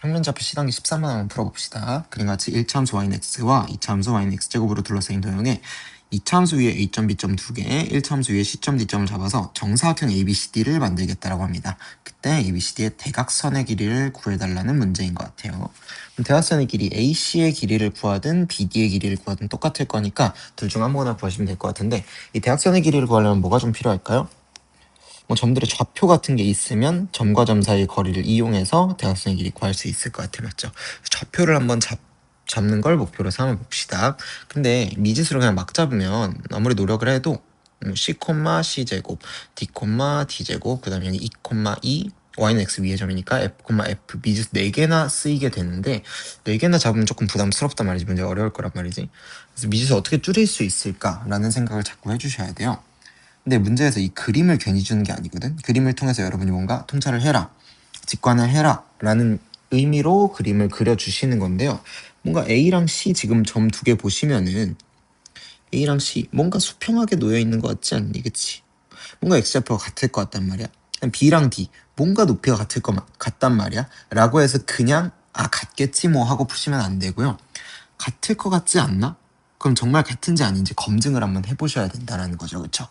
평면좌표 C단계 13번 한번 풀어봅시다. 그림 같이 1차함수 y는 x와 2차함수 y는 x제곱으로 둘러싸인 도형에 2차함수 위에 a점, b점 두 개, 1차함수 위에 c점, d점을 잡아서 정사각형 ABCD를 만들겠다라고 합니다. 그때 ABCD의 대각선의 길이를 구해달라는 문제인 것 같아요. 대각선의 길이 AC의 길이를 구하든 BD의 길이를 구하든 똑같을 거니까 둘 중 아무거나 구하시면 될 것 같은데, 이 대각선의 길이를 구하려면 뭐가 좀 필요할까요? 점들의 좌표 같은 게 있으면 점과 점 사이의 거리를 이용해서 대각선의 길이 구할 수 있을 것 같아요. 맞죠? 좌표를 한번 잡는 걸 목표로 삼아 봅시다. 근데 미지수를 그냥 막 잡으면 아무리 노력을 해도 C, C제곱, D, D제곱, 그 다음에 여기 2, 2, y는 x 위의 점이니까 f, f 미지수 4개나 쓰이게 되는데 4개나 잡으면 조금 부담스럽단 말이지. 문제가 어려울 거란 말이지. 그래서 미지수 어떻게 줄일 수 있을까라는 생각을 자꾸 해주셔야 돼요. 근데 문제에서 이 그림을 괜히 주는 게 아니거든. 그림을 통해서 여러분이 뭔가 통찰을 해라, 직관을 해라 라는 의미로 그림을 그려주시는 건데요. 뭔가 A랑 C 지금 점 2개 보시면은 A랑 C 뭔가 수평하게 놓여있는 것 같지 않니? 그치? 뭔가 X좌표가 같을 것 같단 말이야. B랑 D 뭔가 높이가 같을 것 같단 말이야. 라고 해서 그냥 같겠지 뭐 하고 푸시면 안 되고요. 같을 것 같지 않나? 그럼 정말 같은지 아닌지 검증을 한번 해보셔야 된다는 거죠. 그쵸?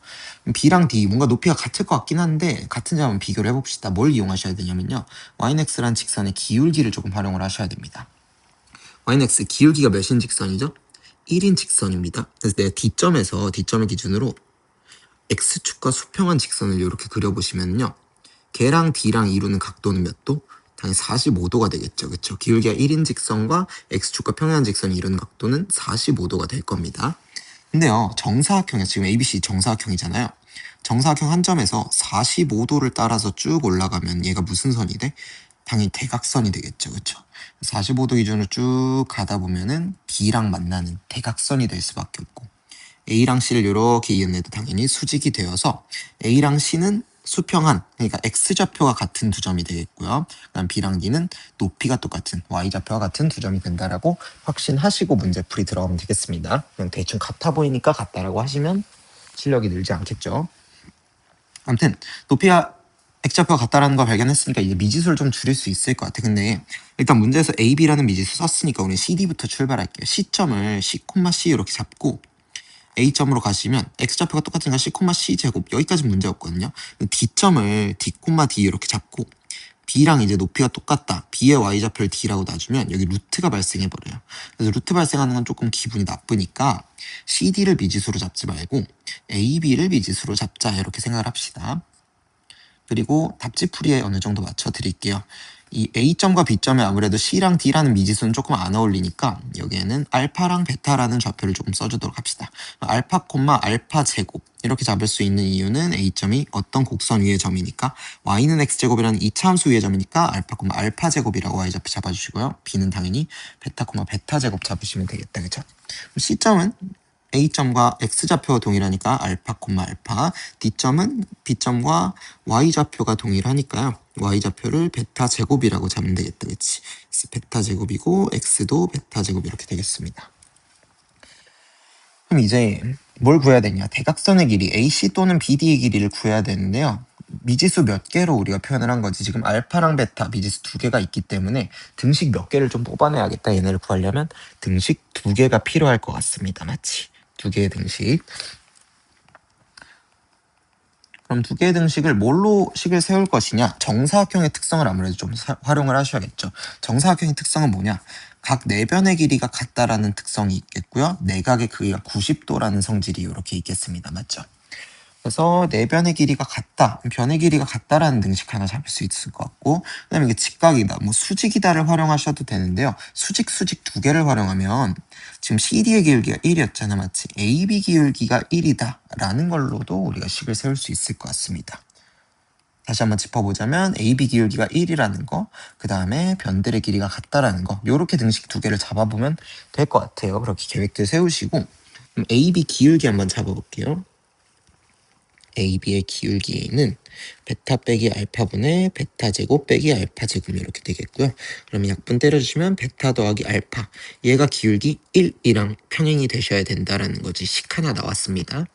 B랑 D 뭔가 높이가 같을 것 같긴 한데 같은지 한번 비교를 해봅시다. 뭘 이용하셔야 되냐면요, yx란 직선의 기울기를 조금 활용을 하셔야 됩니다. yx 기울기가 몇인 직선이죠? 1인 직선입니다. 그래서 내가 D점을 기준으로 x축과 수평한 직선을 이렇게 그려보시면요, 걔랑 D랑 이루는 각도는 몇 도? 당연히 45도가 되겠죠. 그쵸? 기울기가 1인 직선과 x축과 평행한 직선이 이루는 각도는 45도가 될 겁니다. 근데요, 정사각형이 지금 ABC 정사각형이잖아요. 정사각형 한 점에서 45도를 따라서 쭉 올라가면 얘가 무슨 선이 돼? 당연히 대각선이 되겠죠. 그쵸? 45도 기준으로 쭉 가다 보면은 B랑 만나는 대각선이 될 수밖에 없고, A랑 C를 이렇게 이어내도 당연히 수직이 되어서 A랑 C는 수평한, 그러니까 X좌표가 같은 두 점이 되겠고요. 그다음 B랑 D는 높이가 똑같은 Y좌표와 같은 두 점이 된다라고 확신하시고 문제풀이 들어가면 되겠습니다. 그냥 대충 같아 보이니까 같다라고 하시면 실력이 늘지 않겠죠. 아무튼 높이가 X좌표가 같다라는 걸 발견했으니까 이제 미지수를 좀 줄일 수 있을 것 같아. 근데 일단 문제에서 A, B라는 미지수 썼으니까 우리는 CD부터 출발할게요. C점을 C, C 이렇게 잡고 A점으로 가시면 X좌표가 똑같으니까 C, C제곱, 여기까지 문제 없거든요. D점을 D, D 이렇게 잡고 B랑 이제 높이가 똑같다, B의 Y좌표를 D라고 놔주면 여기 루트가 발생해버려요. 그래서 루트 발생하는 건 조금 기분이 나쁘니까 CD를 미지수로 잡지 말고 AB를 미지수로 잡자, 이렇게 생각을 합시다. 그리고 답지풀이에 어느 정도 맞춰드릴게요. 이 A점과 B점에 아무래도 C랑 D라는 미지수는 조금 안 어울리니까 여기에는 알파랑 베타라는 좌표를 조금 써주도록 합시다. 알파, 알파 제곱 이렇게 잡을 수 있는 이유는 A점이 어떤 곡선 위의 점이니까, Y는 X제곱이라는 2차함수 위의 점이니까 알파, 알파 제곱이라고 Y좌표 잡아주시고요. B는 당연히 베타, 베타 제곱 잡으시면 되겠다. 그쵸? C점은 A점과 X좌표가 동일하니까 알파, 알파, D점은 B점과 Y좌표가 동일하니까요, Y좌표를 베타 제곱이라고 잡으면 되겠다. 그치? 베타 제곱이고 X도 베타 제곱 이렇게 되겠습니다. 그럼 이제 뭘 구해야 되냐? 대각선의 길이 AC 또는 BD의 길이를 구해야 되는데요, 미지수 몇 개로 우리가 표현을 한 거지. 지금 알파랑 베타 미지수 2개가 있기 때문에 등식 몇 개를 좀 뽑아내야겠다. 얘네를 구하려면 등식 2개가 필요할 것 같습니다. 맞지? 2개의 등식. 그럼 2개의 등식을 뭘로 식을 세울 것이냐? 정사각형의 특성을 아무래도 좀 활용을 하셔야겠죠. 정사각형의 특성은 뭐냐? 각 내변의 길이가 같다라는 특성이 있겠고요. 내각의 크기가 90도라는 성질이 이렇게 있겠습니다. 맞죠? 그래서 내변의 길이가 같다, 변의 길이가 같다라는 등식 하나 잡을 수 있을 것 같고, 그 다음에 이게 직각이다, 수직이다를 활용하셔도 되는데요, 수직 2개를 활용하면 지금 CD의 기울기가 1이었잖아. 맞지? AB 기울기가 1이다 라는 걸로도 우리가 식을 세울 수 있을 것 같습니다. 다시 한번 짚어보자면 AB 기울기가 1이라는 거, 그 다음에 변들의 길이가 같다라는 거, 요렇게 등식 2개를 잡아보면 될 것 같아요. 그렇게 계획들 세우시고, 그럼 AB 기울기 한번 잡아볼게요. AB의 기울기는 베타 빼기 알파분의 베타 제곱 빼기 알파 제곱 이렇게 되겠고요. 그러면 약분 때려주시면 베타 더하기 알파, 얘가 기울기 1이랑 평행이 되셔야 된다라는 거지. 식 하나 나왔습니다.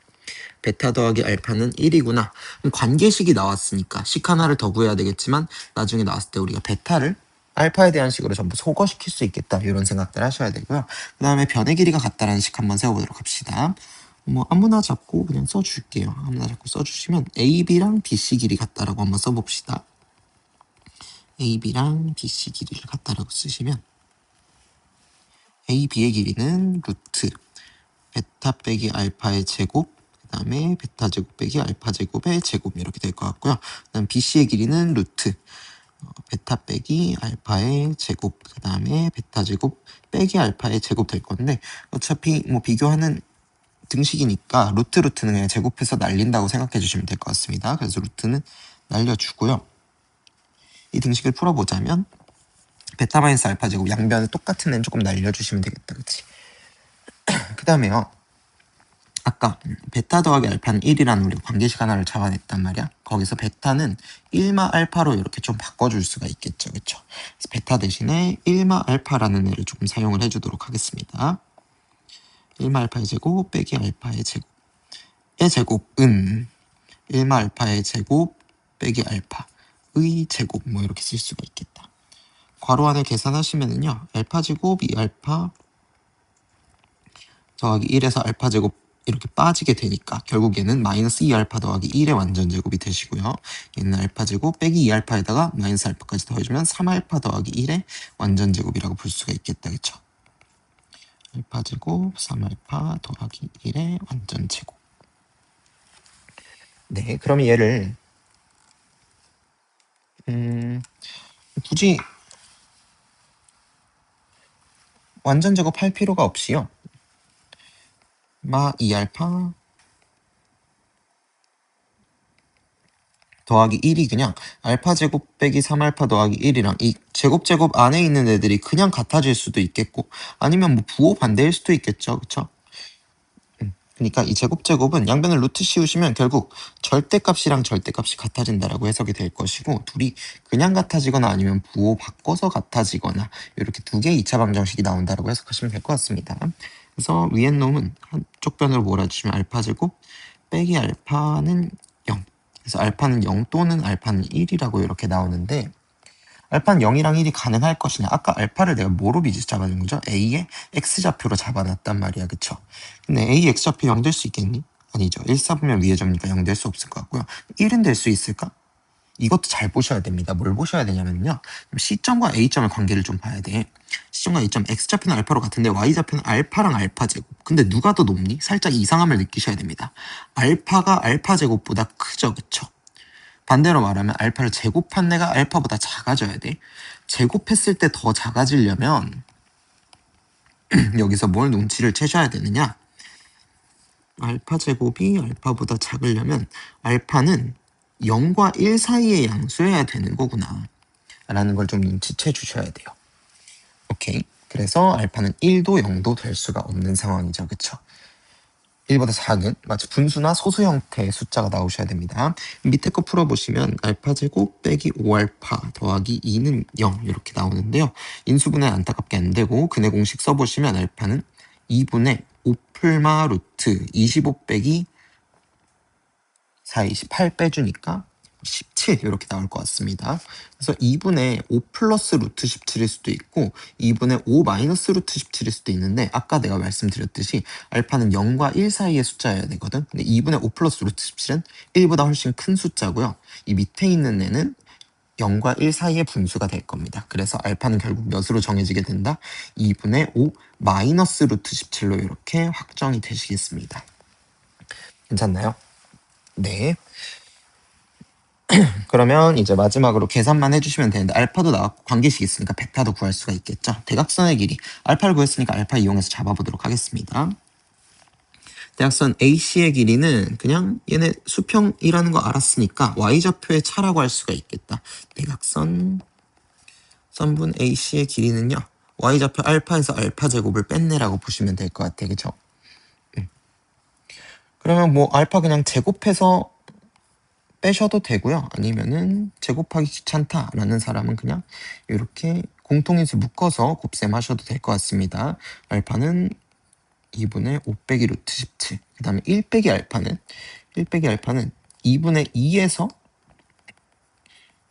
베타 더하기 알파는 1이구나. 그럼 관계식이 나왔으니까 식 하나를 더 구해야 되겠지만 나중에 나왔을 때 우리가 베타를 알파에 대한 식으로 전부 소거시킬 수 있겠다 이런 생각들 하셔야 되고요. 그 다음에 변의 길이가 같다라는 식 한번 세워보도록 합시다. 뭐 아무나 잡고 그냥 써줄게요. 아무나 잡고 써주시면 AB랑 BC 길이 같다라고 한번 써봅시다. AB랑 BC 길이를 같다라고 쓰시면 AB의 길이는 루트 베타 빼기 알파의 제곱 그 다음에 베타 제곱 빼기 알파 제곱의 제곱 이렇게 될 것 같고요. 그 다음 BC의 길이는 루트 베타 빼기 알파의 제곱 그 다음에 베타 제곱 빼기 알파의 제곱 될 건데 어차피 뭐 비교하는 등식이니까 루트는 그냥 제곱해서 날린다고 생각해 주시면 될 것 같습니다. 그래서 루트는 날려주고요. 이 등식을 풀어보자면 베타 마이너스 알파 제곱 양변에 똑같은 애는 조금 날려주시면 되겠다. 그치? 그 다음에요. 아까 베타 더하기 알파는 1이라는 우리가 관계식 하나를 잡아냈단 말이야. 거기서 베타는 1마 알파로 이렇게 좀 바꿔줄 수가 있겠죠. 그쵸? 그래서 베타 대신에 1마 알파라는 애를 조금 사용을 해주도록 하겠습니다. 1마 알파의 제곱 빼기 알파의 제곱의 제곱은 1마 알파의 제곱 빼기 알파의 제곱 뭐 이렇게 쓸 수가 있겠다. 괄호 안에 계산하시면은요. 알파 제곱 2알파 더하기 1에서 알파 제곱 이렇게 빠지게 되니까 결국에는 마이너스 2알파 더하기 1의 완전 제곱이 되시고요. 얘는 알파 제곱 빼기 2알파에다가 마이너스 알파까지 더해주면 3알파 더하기 1의 완전 제곱이라고 볼 수가 있겠다. 그쵸? 알파 제곱 3알파 더하기 1의 완전 제곱. 네, 그럼 얘를 굳이 완전 제곱할 필요가 없이요. 마 2알파 더하기 1이 그냥 알파 제곱 빼기 3알파 더하기 1이랑 이 제곱 안에 있는 애들이 그냥 같아질 수도 있겠고 아니면 뭐 부호 반대일 수도 있겠죠. 그쵸? 그러니까 이 제곱은 양변을 루트 씌우시면 결국 절대값이랑 절대값이 같아진다라고 해석이 될 것이고 둘이 그냥 같아지거나 아니면 부호 바꿔서 같아지거나 이렇게 두 개의 2차 방정식이 나온다라고 해석하시면 될 것 같습니다. 그래서 위에 놈은 한쪽 변으로 몰아주시면 알파 제곱 빼기 알파는 0 그래서 알파는 0 또는 알파는 1이라고 이렇게 나오는데 알파는 0이랑 1이 가능할 것이냐. 아까 알파를 내가 뭐로 비지 잡아준 거죠? A의 X좌표로 잡아놨단 말이야. 그쵸? 근데 A X좌표 0 될 수 있겠니? 아니죠. 1, 4분면 위의 점이니까 0 될 수 없을 것 같고요. 1은 될 수 있을까? 이것도 잘 보셔야 됩니다. 뭘 보셔야 되냐면요. C점과 A점의 관계를 좀 봐야 돼. C점과 A점 X좌표는 알파로 같은데 Y좌표는 알파랑 알파제곱. 근데 누가 더 높니? 살짝 이상함을 느끼셔야 됩니다. 알파가 알파제곱보다 크죠. 그쵸? 반대로 말하면 알파를 제곱한 애가 알파보다 작아져야 돼. 제곱했을 때 더 작아지려면 여기서 뭘 눈치를 채셔야 되느냐? 알파 제곱이 알파보다 작으려면 알파는 0과 1 사이의 양수여야 되는 거구나 라는 걸 좀 눈치채 주셔야 돼요. 오케이. 그래서 알파는 1도 0도 될 수가 없는 상황이죠. 그쵸? 1보다 작은 마치 분수나 소수 형태의 숫자가 나오셔야 됩니다. 밑에 거 풀어보시면 알파 제곱 빼기 5알파 더하기 2는 0 이렇게 나오는데요. 인수분해 안타깝게 안 되고 근해 공식 써보시면 알파는 2분의 5풀마 루트 25 빼기 4, 28 빼주니까 17 이렇게 나올 것 같습니다. 그래서 2분의 5 플러스 루트 17일 수도 있고 2분의 5 마이너스 루트 17일 수도 있는데 아까 내가 말씀드렸듯이 알파는 0과 1 사이의 숫자여야 되거든. 근데 2분의 5 플러스 루트 17은 1보다 훨씬 큰 숫자고요. 이 밑에 있는 애는 0과 1 사이의 분수가 될 겁니다. 그래서 알파는 결국 몇으로 정해지게 된다? 2분의 5 마이너스 루트 17로 이렇게 확정이 되시겠습니다. 괜찮나요? 네. 그러면 이제 마지막으로 계산만 해주시면 되는데 알파도 나왔고 관계식 있으니까 베타도 구할 수가 있겠죠. 대각선의 길이 알파를 구했으니까 알파 이용해서 잡아보도록 하겠습니다. 대각선 AC의 길이는 그냥 얘네 수평이라는 거 알았으니까 Y좌표의 차라고 할 수가 있겠다. 대각선 선분 AC의 길이는요. Y좌표 알파에서 알파 제곱을 뺐네라고 보시면 될 것 같아요. 그쵸? 그러면 뭐 알파 그냥 제곱해서 빼셔도 되고요. 아니면은 제곱하기 귀찮다라는 사람은 그냥 이렇게 공통인수 묶어서 곱셈하셔도 될 것 같습니다. 알파는 2분의 5 빼기 루트 17. 그 다음에 1 빼기 알파는 2분의 2에서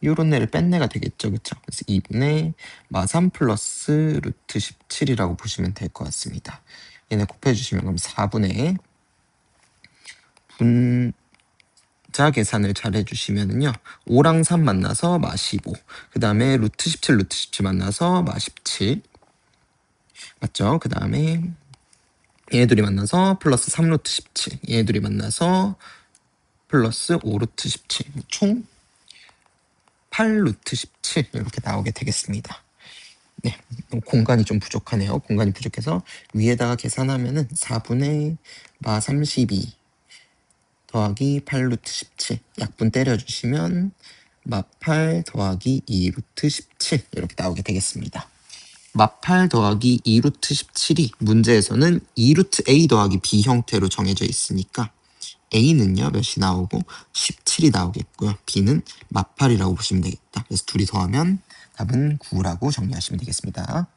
요런 애를 뺀내가 되겠죠. 그쵸? 그래서 2분의 마3 플러스 루트 17이라고 보시면 될 것 같습니다. 얘네 곱해주시면 그럼 4분의 분자 계산을 잘 해주시면은요. 5랑 3 만나서 마15. 그 다음에 루트 17, 루트 17 만나서 마17. 맞죠? 그 다음에 얘네들이 만나서 플러스 3 루트 17. 얘네들이 만나서 플러스 5 루트 17. 총 8 루트 17 이렇게 나오게 되겠습니다. 네, 공간이 좀 부족하네요. 공간이 부족해서 위에다가 계산하면은 4분의 마 32 더하기 8 루트 17 약분 때려주시면 마 8 더하기 2 루트 17 이렇게 나오게 되겠습니다. 마 8 더하기 2 루트 17이 문제에서는 2 루트 a 더하기 b 형태로 정해져 있으니까 a는요 몇이 나오고 17이 나오겠고요. b는 마 8이라고 보시면 되겠다. 그래서 둘이 더하면 답은 9라고 정리하시면 되겠습니다.